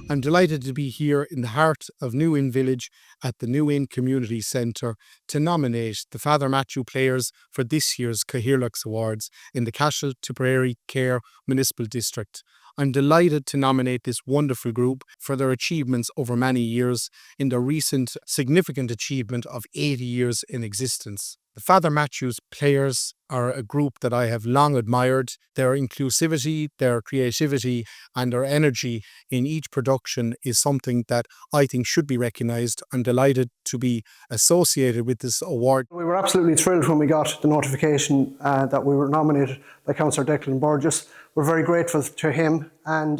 I'm delighted to be here in the heart of New Inn Village at the New Inn Community Centre to nominate the Fr Mathew Players for this year's Cathaoirleach Awards in the Cashel Tipperary-Cahir Municipal District. I'm delighted to nominate this wonderful group for their achievements over many years in their recent significant achievement of 80 years in existence. The Fr Mathew Players are a group that I have long admired. Their inclusivity, their creativity and their energy in each production is something that I think should be recognised. I'm delighted to be associated with this award. We were absolutely thrilled when we got the notification that we were nominated by Councillor Declan Burgess. We're very grateful to him, and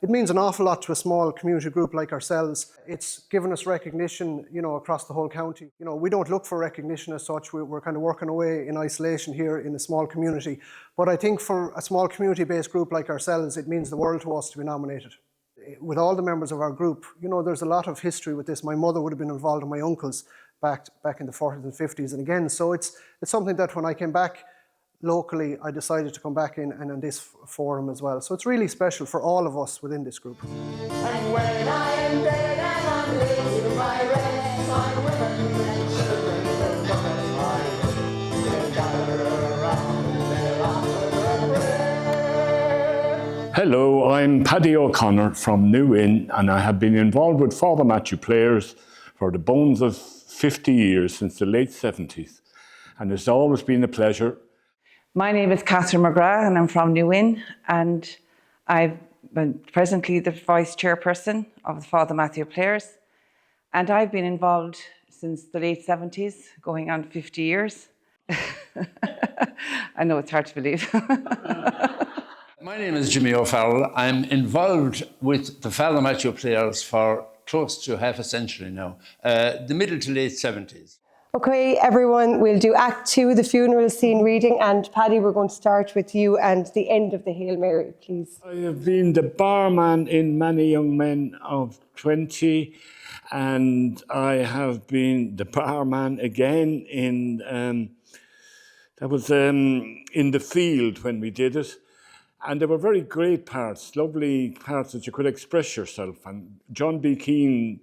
it means an awful lot to a small community group like ourselves. It's given us recognition, across the whole county. We don't look for recognition as such. We're kind of working away in isolation here in a small community. But I think for a small community-based group like ourselves, it means the world to us to be nominated. With all the members of our group, there's a lot of history with this. My mother would have been involved, and my uncles back in the 40s and 50s, and again, so it's something that when I came back locally, I decided to come back in and on this forum as well. So it's really special for all of us within this group. And when I am dead and I'm laid to my rest, my women and children will look at mine. They'll gather around their after breath. Hello, I'm Paddy O'Connor from New Inn, and I have been involved with Fr Mathew Players for the bones of 50 years, since the late 70s. And it's always been a pleasure. My name is Catherine McGrath and I'm from New Inn, and I'm presently the Vice Chairperson of the Fr Mathew Players, and I've been involved since the late 70s, going on 50 years. I know it's hard to believe. My name is Jimmy O'Farrell. I'm involved with the Fr Mathew Players for close to half a century now, the middle to late 70s. Okay, everyone, we'll do Act 2, the funeral scene reading, and Paddy, we're going to start with you and the end of the Hail Mary, please. I have been the barman in Many Young Men of 20, and I have been the barman again in, in the field when we did it. And they were very great parts, lovely parts that you could express yourself. And John B. Keane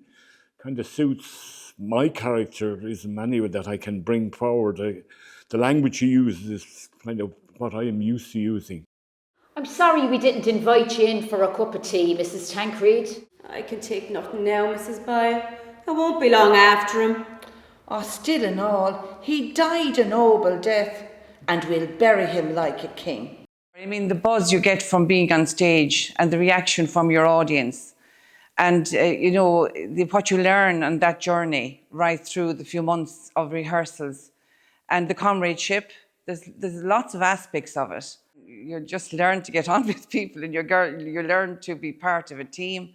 kind of suits my character is many that I can bring forward. The language he uses is kind of what I am used to using. I'm sorry we didn't invite you in for a cup of tea, Mrs. Tancred. I can take nothing now, Mrs. Byle. I won't be long after him. Oh, still and all, he died a noble death, and we'll bury him like a king. I mean, the buzz you get from being on stage and the reaction from your audience, and what you learn on that journey right through the few months of rehearsals, and the comradeship, there's lots of aspects of it. You just learn to get on with people, and you learn to be part of a team,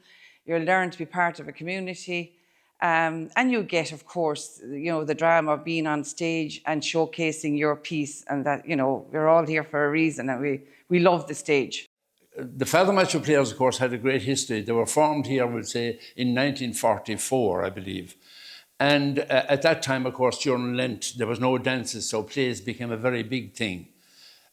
you learn to be part of a community, and you get, of course, the drama of being on stage and showcasing your piece, and that, we're all here for a reason, and we love the stage. The Fr Mathew Players, of course, had a great history. They were formed here, we'll say, in 1944, I believe. And at that time, of course, during Lent, there was no dances, so plays became a very big thing.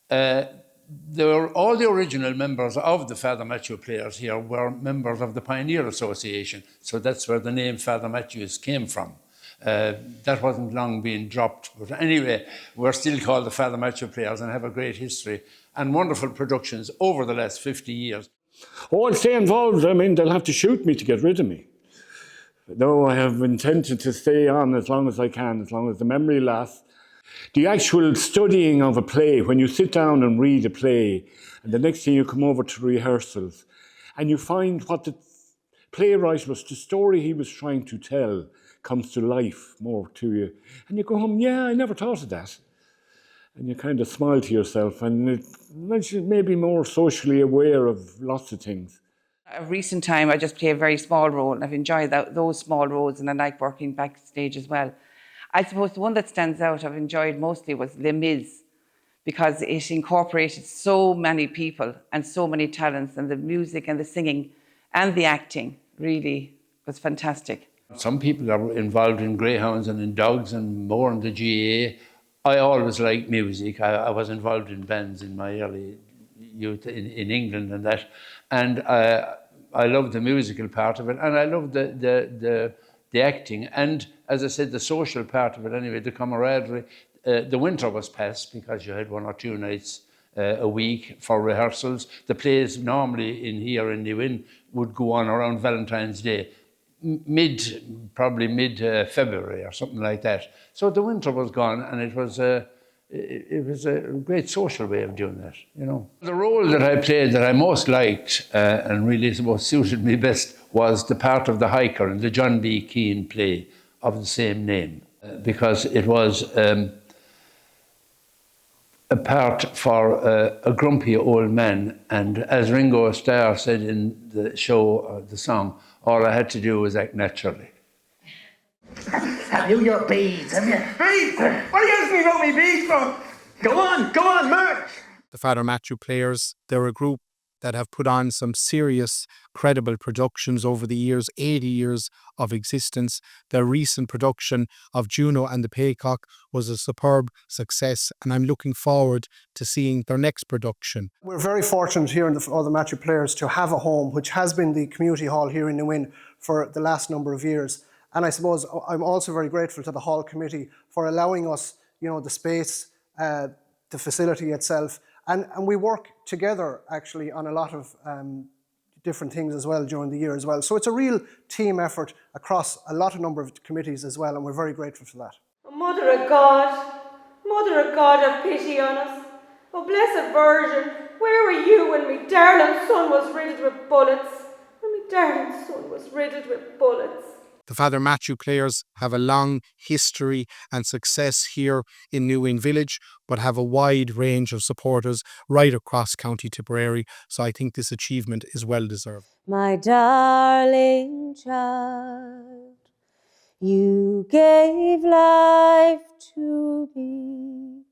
All the original members of the Fr Mathew Players here were members of the Pioneer Association, so that's where the name Fr Mathews came from. That wasn't long being dropped, but anyway, we're still called the Fr Mathew Players and have a great history and wonderful productions over the last 50 years. Oh, I'll stay involved. I mean, they'll have to shoot me to get rid of me. No, I have intention to stay on as long as I can, as long as the memory lasts. The actual studying of a play, when you sit down and read a play, and the next thing you come over to rehearsals, and you find what the playwright was, the story he was trying to tell, comes to life more to you. And you go home, yeah, I never thought of that. And you kind of smile to yourself, and it makes you maybe more socially aware of lots of things. A recent time, I just play a very small role, and I've enjoyed those small roles, and I like working backstage as well. I suppose the one that stands out I've enjoyed mostly was Les Mis, because it incorporated so many people and so many talents, and the music and the singing and the acting really was fantastic. Some people are involved in greyhounds and in dogs and more in the GAA. I always liked music. I was involved in bands in my early youth in England and that. And I love the musical part of it, and I love the acting, and as I said, the social part of it anyway, the camaraderie. The winter was past because you had 1 or 2 nights a week for rehearsals. The plays normally in here in New Inn would go on around Valentine's Day, probably mid-February or something like that. So the winter was gone, and it was a great social way of doing that, you know. The role that I played that I most liked and really most suited me best was the part of the hiker in the John B. Keane play of the same name, because it was a part for a grumpy old man, and as Ringo Starr said in the show, the song, all I had to do was act naturally. Have you your beads? Have you? Beads? What are you asking me about me beads for? Go on, march! The Fr Mathew Players, they're a group that have put on some serious, credible productions over the years, 80 years of existence. Their recent production of Juno and the Paycock was a superb success, and I'm looking forward to seeing their next production. We're very fortunate here in the Fr Mathew Players to have a home, which has been the community hall here in New Inn for the last number of years. And I suppose I'm also very grateful to the hall committee for allowing us, you know, the space, the facility itself. And we work together actually on a lot of different things as well during the year as well. So it's a real team effort across a number of committees as well, and we're very grateful for that. Oh, Mother of God, have pity on us. Oh, Blessed Virgin, where were you when me darling son was riddled with bullets? The Fr Mathew Players have a long history and success here in New Inn Village, but have a wide range of supporters right across County Tipperary, so I think this achievement is well deserved. My darling child, you gave life to me.